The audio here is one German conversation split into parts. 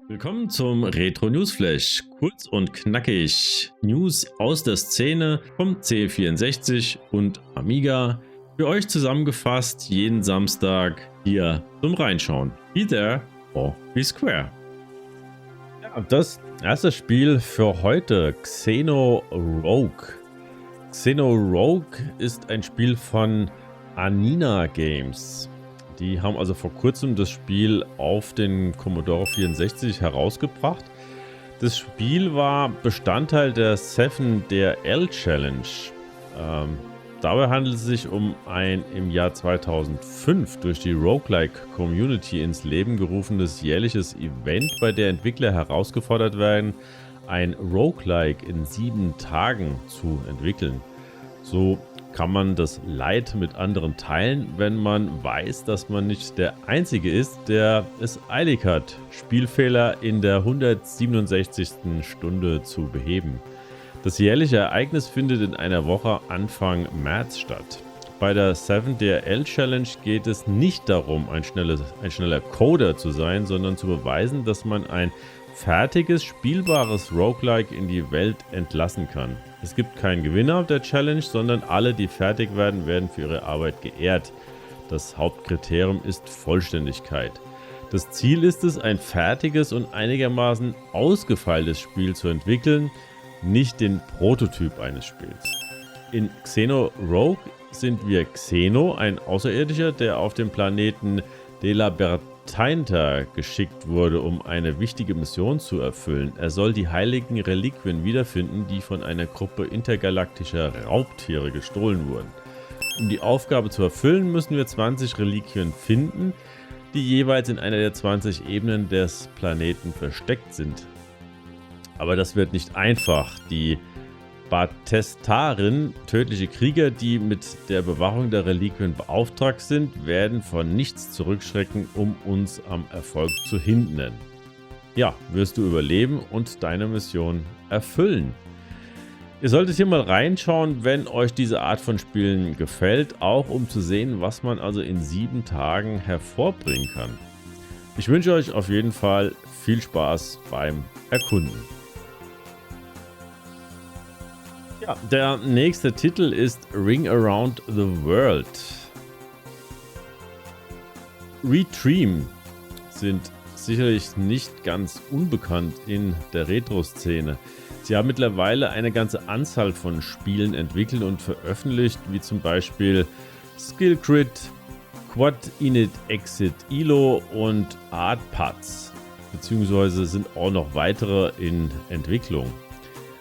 Willkommen zum Retro Newsflash. Kurz und knackig. News aus der Szene vom C64 und Amiga. Für euch zusammengefasst jeden Samstag hier zum Reinschauen. Be there or be square. Ja, das erste Spiel für heute, Xeno Rogue. Xeno Rogue ist ein Spiel von Anina Games. Die haben also vor kurzem das Spiel auf den Commodore 64 herausgebracht. Das Spiel war Bestandteil der 7DRL Challenge. Dabei handelt es sich um ein im Jahr 2005 durch die Roguelike Community ins Leben gerufenes jährliches Event, bei der Entwickler herausgefordert werden, ein Roguelike in 7 Tagen zu entwickeln. So kann man das Leid mit anderen teilen, wenn man weiß, dass man nicht der Einzige ist, der es eilig hat, Spielfehler in der 167. Stunde zu beheben. Das jährliche Ereignis findet in einer Woche Anfang März statt. Bei der 7DRL Challenge geht es nicht darum, ein schneller Coder zu sein, sondern zu beweisen, dass man ein fertiges, spielbares Roguelike in die Welt entlassen kann. Es gibt keinen Gewinner der Challenge, sondern alle, die fertig werden, werden für ihre Arbeit geehrt. Das Hauptkriterium ist Vollständigkeit. Das Ziel ist es, ein fertiges und einigermaßen ausgefeiltes Spiel zu entwickeln, nicht den Prototyp eines Spiels. In Xeno Rogue sind wir Xeno, ein Außerirdischer, der auf dem Planeten De La Bertainta geschickt wurde, um eine wichtige Mission zu erfüllen. Er soll die heiligen Reliquien wiederfinden, die von einer Gruppe intergalaktischer Raubtiere gestohlen wurden. Um die Aufgabe zu erfüllen, müssen wir 20 Reliquien finden, die jeweils in einer der 20 Ebenen des Planeten versteckt sind. Aber das wird nicht einfach. Die Batestarin, tödliche Krieger, die mit der Bewahrung der Reliquien beauftragt sind, werden von nichts zurückschrecken, um uns am Erfolg zu hindern. Ja, wirst du überleben und deine Mission erfüllen. Ihr solltet hier mal reinschauen, wenn euch diese Art von Spielen gefällt, auch um zu sehen, was man also in 7 Tagen hervorbringen kann. Ich wünsche euch auf jeden Fall viel Spaß beim Erkunden. Ja, der nächste Titel ist Ring Around the World. Retream sind sicherlich nicht ganz unbekannt in der Retro-Szene. Sie haben mittlerweile eine ganze Anzahl von Spielen entwickelt und veröffentlicht, wie zum Beispiel Skillcrit, Quad Init Exit Ilo und Artpads, beziehungsweise sind auch noch weitere in Entwicklung.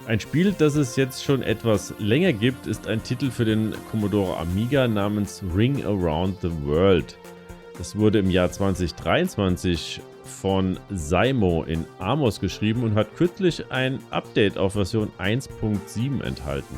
Ein Spiel, das es jetzt schon etwas länger gibt, ist ein Titel für den Commodore Amiga namens Ring Around the World. Es wurde im Jahr 2023 von Saimo in Amos geschrieben und hat kürzlich ein Update auf Version 1.7 enthalten.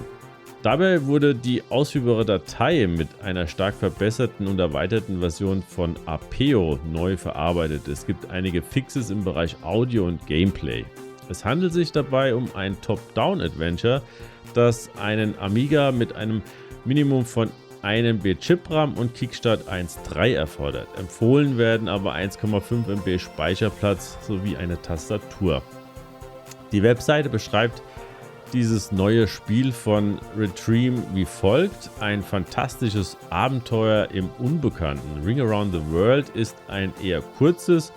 Dabei wurde die ausführbare Datei mit einer stark verbesserten und erweiterten Version von Apeo neu verarbeitet. Es gibt einige Fixes im Bereich Audio und Gameplay. Es handelt sich dabei um ein Top-Down-Adventure, das einen Amiga mit einem Minimum von 1 MB Chip-RAM und Kickstart 1.3 erfordert. Empfohlen werden aber 1,5 MB Speicherplatz sowie eine Tastatur. Die Webseite beschreibt dieses neue Spiel von Retream wie folgt: Ein fantastisches Abenteuer im Unbekannten. Ring Around the World ist ein eher kurzes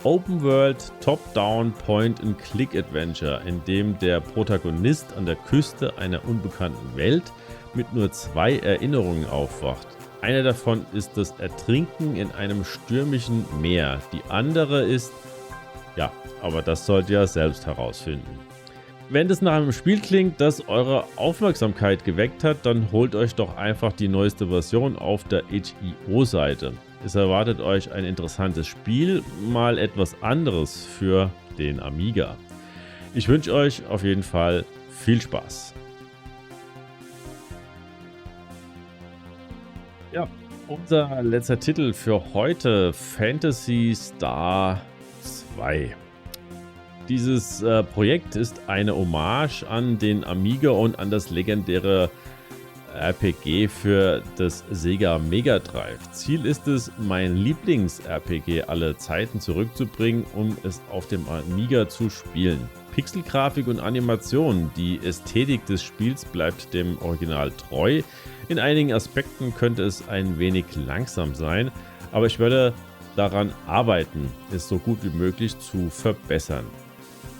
Open World Top-Down Point-and-Click-Adventure, in dem der Protagonist an der Küste einer unbekannten Welt mit nur 2 Erinnerungen aufwacht. Eine davon ist das Ertrinken in einem stürmischen Meer. Die andere ist, ja, aber das sollt ihr selbst herausfinden. Wenn das nach einem Spiel klingt, das eure Aufmerksamkeit geweckt hat, dann holt euch doch einfach die neueste Version auf der itch.io-Seite. Es erwartet euch ein interessantes Spiel, mal etwas anderes für den Amiga. Ich wünsche euch auf jeden Fall viel Spaß. Ja, unser letzter Titel für heute, Phantasy Star 2. Dieses Projekt ist eine Hommage an den Amiga und an das legendäre RPG für das Sega Mega Drive. Ziel ist es, mein Lieblings-RPG aller Zeiten zurückzubringen, um es auf dem Amiga zu spielen. Pixelgrafik und Animation, die Ästhetik des Spiels bleibt dem Original treu. In einigen Aspekten könnte es ein wenig langsam sein, aber ich werde daran arbeiten, es so gut wie möglich zu verbessern.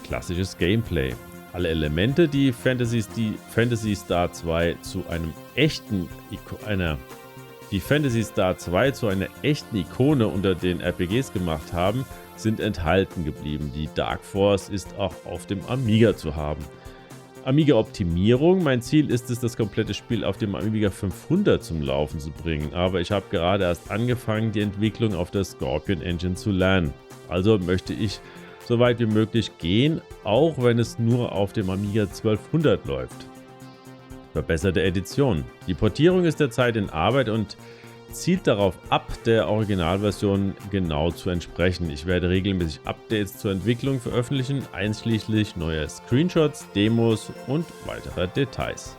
Klassisches Gameplay. Alle Elemente, die Phantasy Star 2 zu einer echten Ikone unter den RPGs gemacht haben, sind enthalten geblieben. Die Dark Force ist auch auf dem Amiga zu haben. Amiga-Optimierung. Mein Ziel ist es, das komplette Spiel auf dem Amiga 500 zum Laufen zu bringen, aber ich habe gerade erst angefangen, die Entwicklung auf der Scorpion Engine zu lernen. Also möchte ich so weit wie möglich gehen, auch wenn es nur auf dem Amiga 1200 läuft. Verbesserte Edition. Die Portierung ist derzeit in Arbeit und zielt darauf ab, der Originalversion genau zu entsprechen. Ich werde regelmäßig Updates zur Entwicklung veröffentlichen, einschließlich neuer Screenshots, Demos und weiterer Details.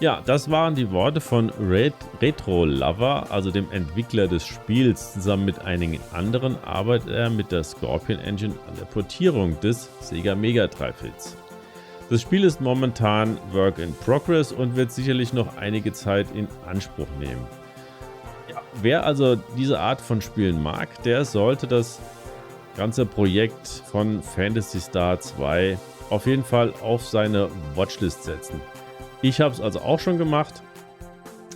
Ja, das waren die Worte von Retro Lover, also dem Entwickler des Spiels. Zusammen mit einigen anderen arbeitet er mit der Scorpion Engine an der Portierung des Sega Mega Drive Hits. Das Spiel ist momentan Work in Progress und wird sicherlich noch einige Zeit in Anspruch nehmen. Ja, wer also diese Art von Spielen mag, der sollte das ganze Projekt von Phantasy Star 2 auf jeden Fall auf seine Watchlist setzen. Ich habe es also auch schon gemacht.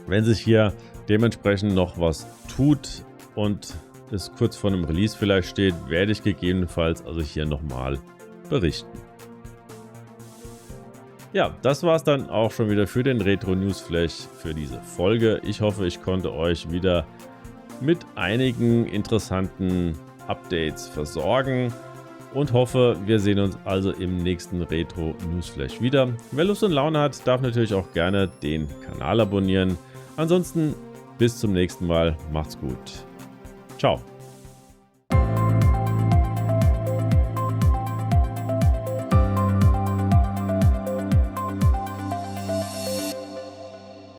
Wenn sich hier dementsprechend noch was tut und es kurz vor einem Release vielleicht steht, werde ich gegebenenfalls also hier nochmal berichten. Ja, das war es dann auch schon wieder für den Retro Newsflash für diese Folge. Ich hoffe, ich konnte euch wieder mit einigen interessanten Updates versorgen und hoffe, wir sehen uns also im nächsten Retro Newsflash wieder. Wer Lust und Laune hat, darf natürlich auch gerne den Kanal abonnieren. Ansonsten bis zum nächsten Mal. Macht's gut. Ciao.